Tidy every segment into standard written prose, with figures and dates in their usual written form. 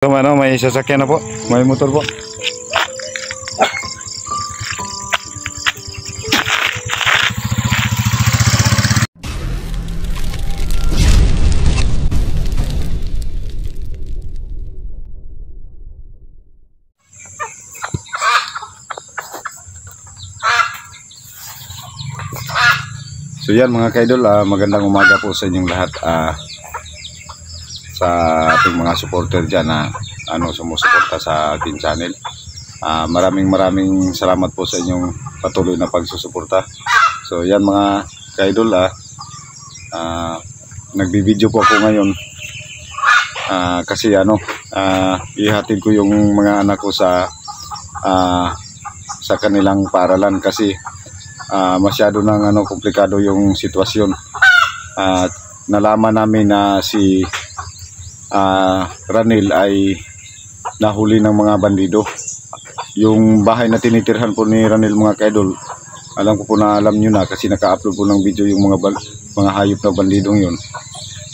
So, may sasakyan na po, may motor po. So yan mga kaidol, magandang umaga po sa inyong lahat, sa ating mga supporter dyan na sumusuporta sa ating channel. Maraming salamat po sa inyong patuloy na pagsusuporta. So yan mga kaidol, nagbibideo po ako ngayon kasi ihatid ko yung mga anak ko sa kanilang paaralan kasi masyado nang komplikado yung sitwasyon. Nalaman namin na si Ranil ay nahuli ng mga bandido. Yung bahay na tinitirhan po ni Ranil mga kaidol, alam ko po na alam nyo na kasi naka-upload po ng video yung mga hayop na bandidong yun.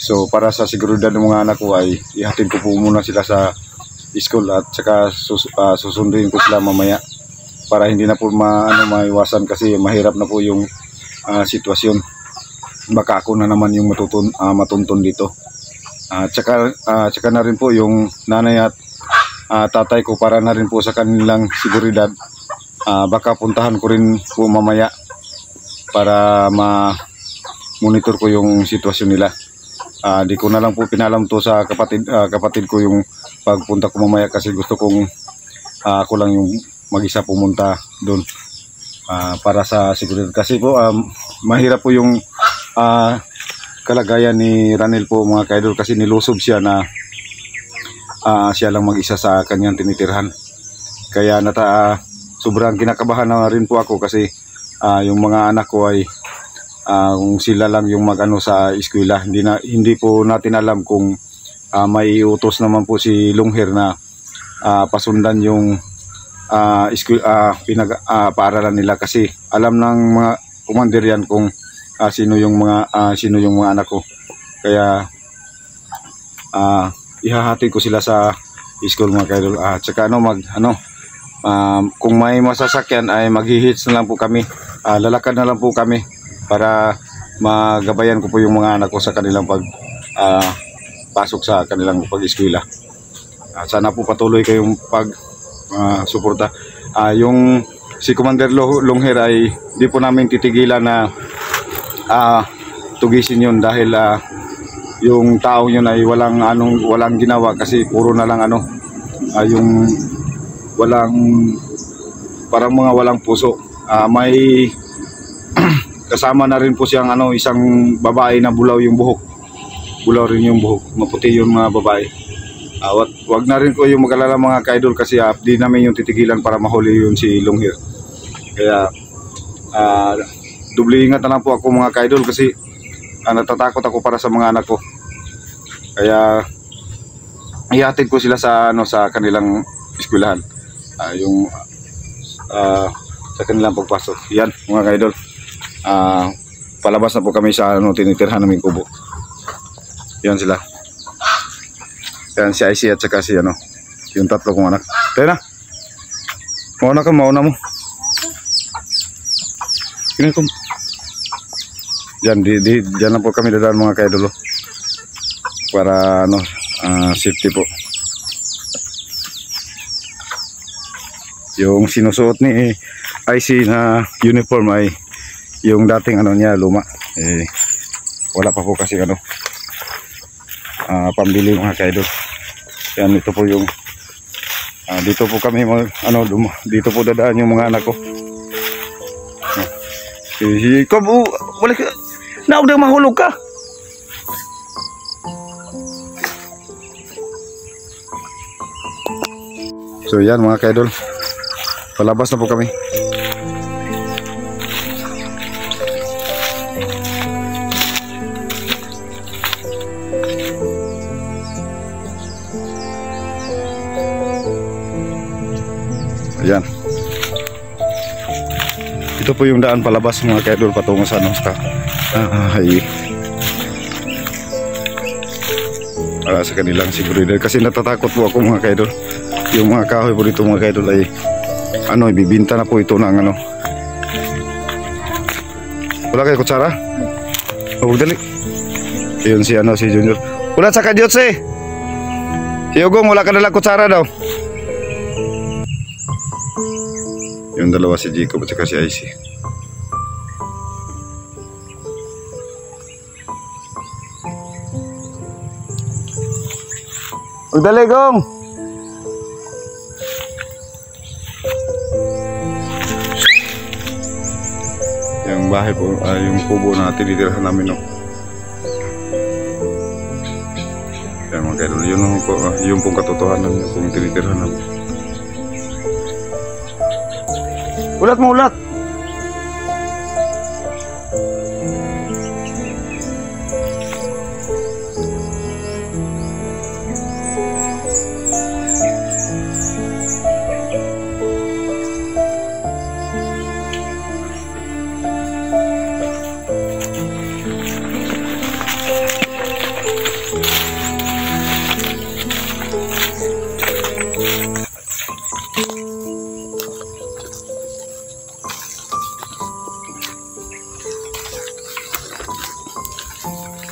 So para sa seguridad ng mga anak ko ay ihatid ko po muna sila sa school at saka susunduin ko sila mamaya para hindi na po maiwasan kasi mahirap na po yung sitwasyon. Baka ako na naman yung matuntun dito. Tsaka na rin po yung nanay at tatay ko para na rin po sa kanilang seguridad. Baka puntahan ko rin po mamaya para ma-monitor ko yung sitwasyon nila. Di ko na lang po pinalam to sa kapatid ko yung pagpunta ko mamaya kasi gusto kong ako lang yung mag-isa pumunta doon para sa seguridad kasi po mahirap po yung kalagayan ni Ranil po mga kaidol kasi nilusob siya na siya lang mag-isa sa kanyang tinitirhan. Kaya sobrang kinakabahan na rin po ako kasi yung mga anak ko ay kung sila lang yung mag-ano sa eskwela, hindi po natin alam kung may utos naman po si Lungher na pasundan yung paaralan nila kasi alam ng mga commander yan kung sino yung mga anak ko. Kaya ihahati ko sila sa school mga kaidol. Tsaka kung may masasakyan ay maghihits na lang po kami. Lalakad na lang po kami para magabayan ko po yung mga anak ko sa kanilang pasok sa kanilang pag-eskwela. Sana po patuloy kayong suporta. Yung si Commander Lungher ay di po namin titigilan na tugisin yun dahil yung tao yun ay walang ginawa kasi puro na lang yung parang mga walang puso. May kasama na rin po siyang isang babae na bulaw rin yung buhok, maputi yung mga babae. Wag na rin ko yung mag-alala mga kaidol kasi di namin yung titigilan para mahuli yun si Lungher. Kaya doble ingat na lang po ako mga kaidol kasi natatakot ako para sa mga anak ko. Kaya ihatid ko sila sa kanilang eskwelahan, sa kanilang pagpasok. Yan mga kaidol, palabas na po kami sa tinitirhan naming kubo. Yan sila. Yan si IC at saka si yung tatlo kong anak. Tayo na. Mauna mo. Tingnan ko. Diyan lang po kami dadaan mga kaidolo. Para safety po. Yung sinusuot ni IC na uniform ay yung dating niya luma. Wala pa po kasi pambili mga kaidol. Yan, ito po yung dito po kami dito po dadaan yung mga anak ko. Ikaw balik na udah mahulog ka. So yan mga kaidol, palabas na po kami. Ayan. Ito po yung daan palabas mga kaidol patungo sa para sa kanilang seguridad. Kasi natatakot po ako mga kaidol. Yung mga kahoy po dito mga kaidol ay ibibinta na po ito ng Wala kayo kutsara? Huwag dali. Yun si Junior. Ulat sa kadyotse. Si Ugong wala ka nalang kutsara daw. Yung dalawa si Jacob at saka si Icy. Huwag dali, Gong. Yung bahay po, yung kubo na tinitirahan namin, no. Yan mga kaidol, yun pong katotohanan yung pong tinitirahan namin. Ulat mo, ulat!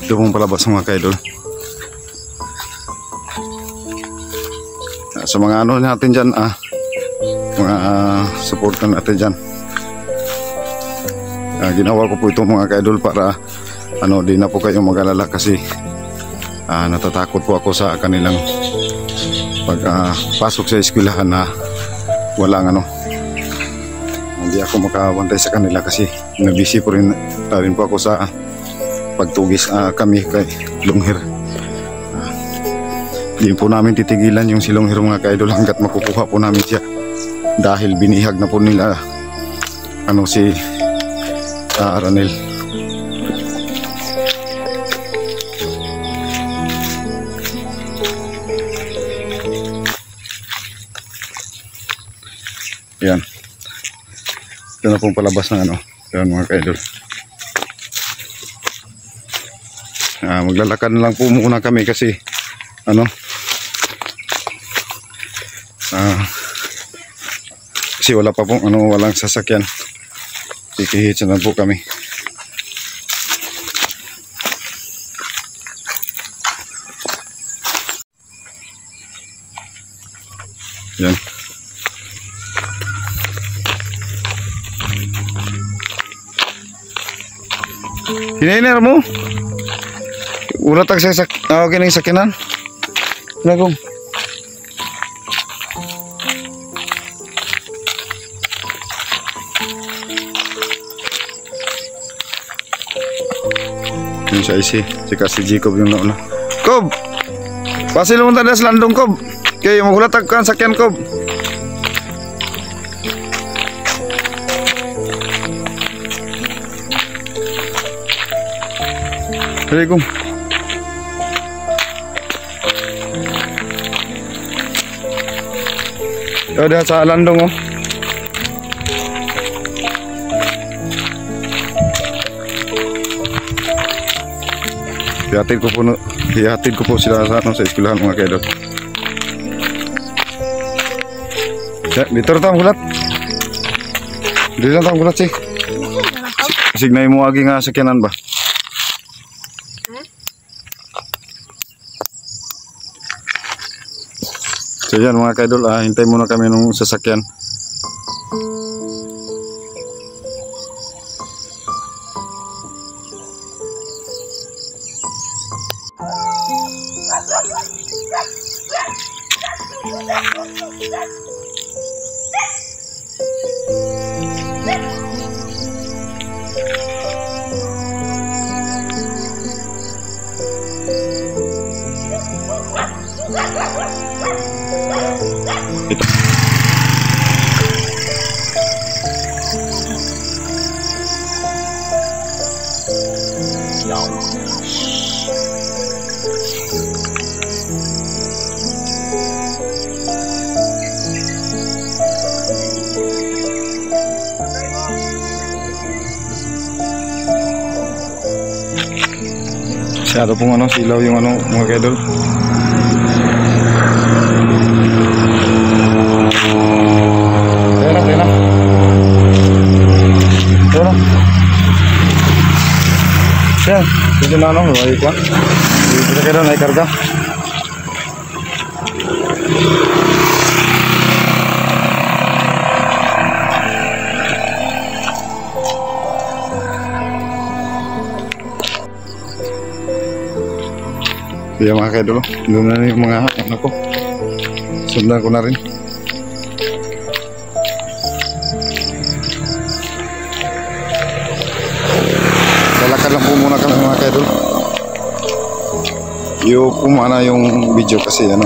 Ito pong palabas mga kaidol. Sa mga natin dyan, mga supportan natin dyan. Ginawa ko po ito mga kaidol para di na po kayong mag-alala kasi natatakot po ako sa kanilang pagpasok sa eskwelahan na walang hindi ako makabantay sa kanila kasi nabisi po rin po ako sa pagtugis kami kay Longhir. Hindi po namin titigilan yung si Longhir mga kaidol hanggat makukuha po namin siya dahil binihag na po nila si Ranel. Yan. Ito na pong palabas ng yan mga kaidol. Maglalakad na lang po muna kami kasi kasi wala pa pong walang sasakyan. Kikihitsa na po kami. Yan. Hinainer mo? Ulat ang okay na yung sakinan. Nagong. Yung si Icy, saka si Jacob yung nauna. Kob! Pasil mo tanda sa landong, Kob. Kaya magulat ang sakyan, Kob. Assalamualaikum. Ada sa landong Hihatid ko po sila sa eskwelahan mga kaidol. Ya, dito na tayo gulat. Dito na tayo gulat sih. Signay mo agi nga sakyanan ba? So yan mga kaidol, hintay muna kami nung sasakyan. Masyado pong silaw yung mga kaidol. Sige na ano, may ikuan. Dito kayo na ikarga. Kaya mga kaidol, doon na yung mga anak ko. Sundan ko na rin. Lalakad lang po muna kami mga kaidol. Yung pumana yung video kasi ano,